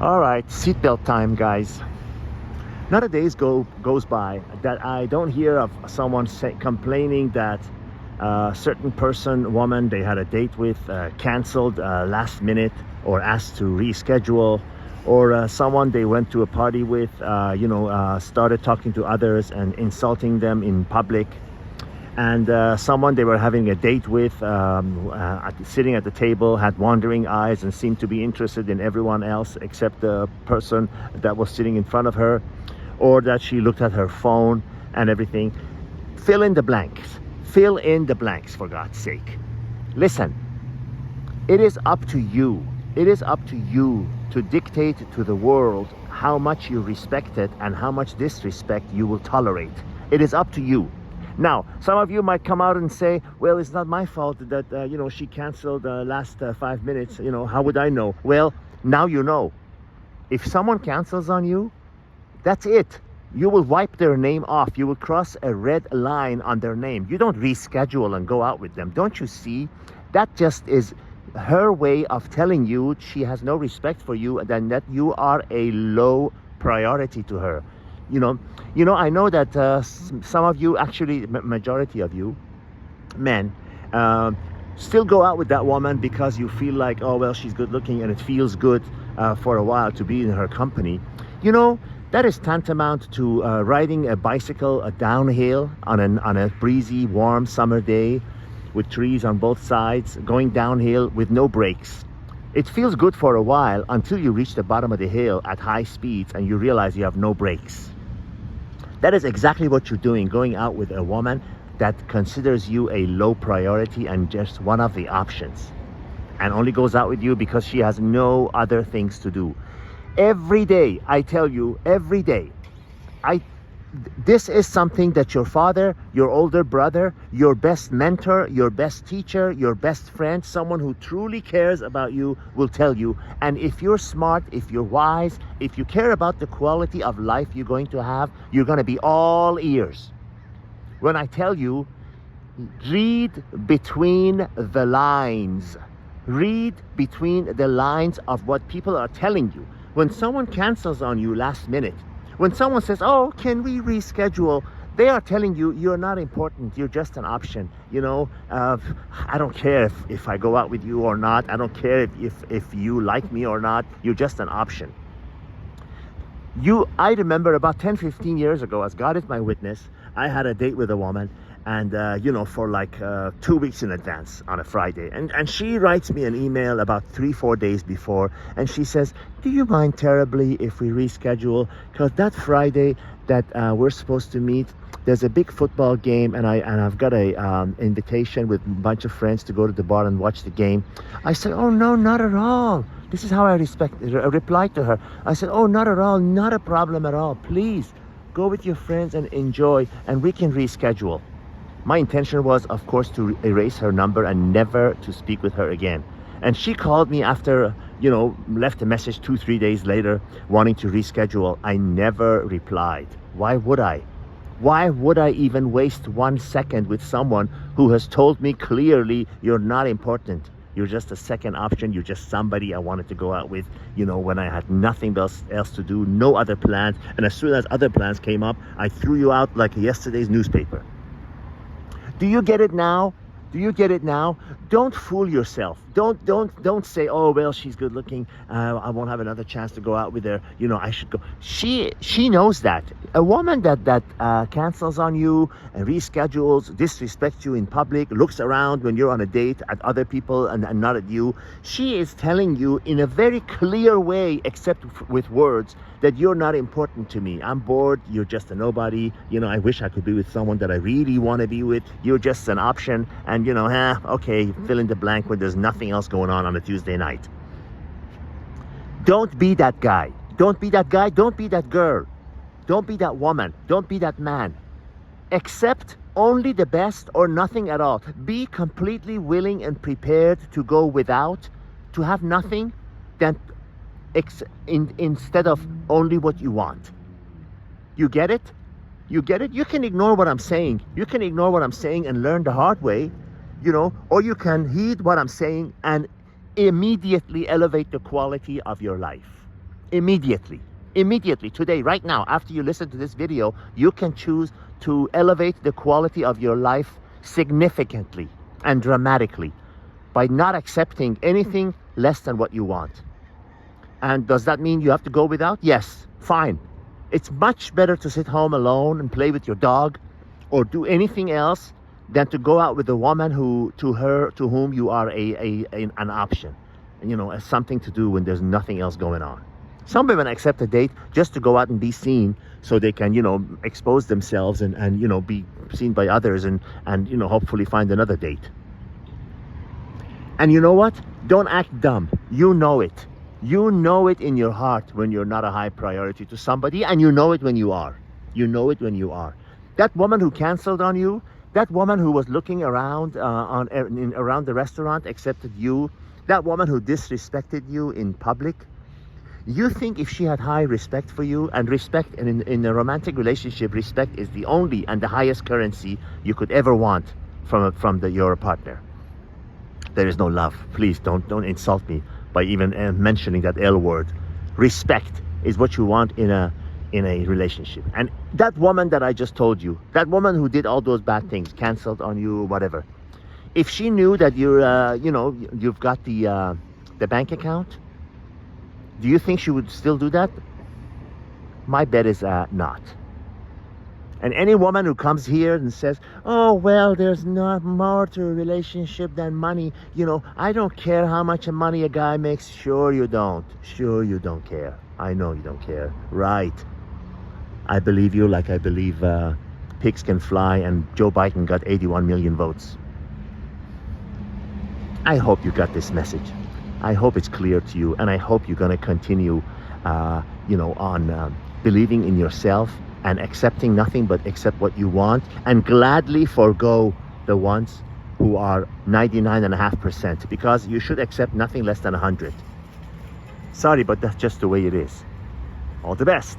All right, seatbelt time, guys. Not a goes by that I don't hear of someone complaining that a certain person, woman they had a date with, canceled last minute or asked to reschedule, or someone they went to a party with, started talking to others and insulting them in public, and someone they were having a date with, sitting at the table, had wandering eyes and seemed to be interested in everyone else except the person that was sitting in front of her, or that she looked at her phone and everything. Fill in the blanks. Fill in the blanks, for God's sake. Listen, it is up to you. It is up to you to dictate to the world how much you respect it and how much disrespect you will tolerate. It is up to you. Now, some of you might come out and say, well, it's not my fault that, she canceled the last 5 minutes. How would I know? Well, now you know. If someone cancels on you, that's it. You will wipe their name off. You will cross a red line on their name. You don't reschedule and go out with them. Don't you see? That just is her way of telling you she has no respect for you and that you are a low priority to her. I know that some of you, actually majority of you men, still go out with that woman because you feel like, oh well, she's good looking and it feels good for a while to be in her company. That is tantamount to riding a bicycle downhill on a breezy, warm summer day with trees on both sides, going downhill with no brakes. It feels good for a while until you reach the bottom of the hill at high speeds and you realize you have no brakes. That is exactly what you're doing, going out with a woman that considers you a low priority and just one of the options, and only goes out with you because she has no other things to do. Every day, I tell you, every day, this is something that your father, your older brother, your best mentor, your best teacher, your best friend, someone who truly cares about you will tell you. And if you're smart, if you're wise, if you care about the quality of life you're going to have, you're going to be all ears. When I tell you, read between the lines. Read between the lines of what people are telling you. When someone cancels on you last minute, when someone says, oh, can we reschedule? They are telling you you're not important. You're just an option. I don't care if I go out with you or not. I don't care if you like me or not. You're just an option. I remember about 10-15 years ago, as God is my witness, I had a date with a woman, and for like 2 weeks in advance on a Friday, and she writes me an email about 3-4 days before, and she says, do you mind terribly if we reschedule, because that Friday that we're supposed to meet, there's a big football game, and I've got a invitation with a bunch of friends to go to the bar and watch the game. I said, oh no, not at all. This is how I replied to her. I said, oh, not at all, not a problem at all. Please go with your friends and enjoy, and we can reschedule. My intention was, of course, to erase her number and never to speak with her again. And she called me after, left a message 2-3 days later wanting to reschedule. I never replied. Why would I? Why would I even waste 1 second with someone who has told me clearly you're not important? You're just a second option. You're just somebody I wanted to go out with, when I had nothing else to do, no other plans. And as soon as other plans came up, I threw you out like yesterday's newspaper. Do you get it now? Do you get it now? Don't fool yourself. Don't say, oh well, she's good looking. I won't have another chance to go out with her. I should go. She knows that. A woman that cancels on you and reschedules, disrespects you in public, looks around when you're on a date at other people and not at you. She is telling you in a very clear way, except with words, that you're not important to me. I'm bored. You're just a nobody. I wish I could be with someone that I really want to be with. You're just an option. And okay, fill in the blank when there's nothing else going on a Tuesday night. Don't be that guy. Don't be that guy. Don't be that girl. Don't be that woman. Don't be that man. Accept only the best or nothing at all. Be completely willing and prepared to go without, to have nothing, than instead of only what you want. You get it? You get it? You can ignore what I'm saying. You can ignore what I'm saying and learn the hard way, or you can heed what I'm saying and immediately elevate the quality of your life. immediately. Immediately, today, right now, after you listen to this video, you can choose to elevate the quality of your life significantly and dramatically by not accepting anything less than what you want. And does that mean you have to go without? Yes, fine. It's much better to sit home alone and play with your dog or do anything else than to go out with a woman to whom you are an option, you know, as something to do when there's nothing else going on. Some women accept a date just to go out and be seen so they can, you know, expose themselves and you know, be seen by others and, you know, hopefully find another date. And you know what? Don't act dumb. You know it. You know it in your heart when you're not a high priority to somebody, and you know it when you are. You know it when you are. That woman who canceled on you, that woman who was looking around around the restaurant, accepted you, that woman who disrespected you in public, you think if she had high respect for you, and respect, and in a romantic relationship, respect is the only and the highest currency you could ever want from your partner. There is no love. Please don't insult me by even mentioning that L word. Respect is what you want in a relationship. And that woman that I just told you, that woman who did all those bad things, canceled on you, whatever, if she knew that you're you know, you've got the bank account, do you think she would still do that? My bet is not. And any woman who comes here and says, oh, well, there's not more to a relationship than money. You know, I don't care how much money a guy makes. Sure you don't. Sure you don't care. I know you don't care. Right. I believe you like I believe pigs can fly and Joe Biden got 81 million votes. I hope you got this message. I hope it's clear to you, and I hope you're going to continue, you know, on believing in yourself and accepting nothing but accept what you want, and gladly forego the ones who are 99.5%, because you should accept nothing less than 100. Sorry, but that's just the way it is. All the best.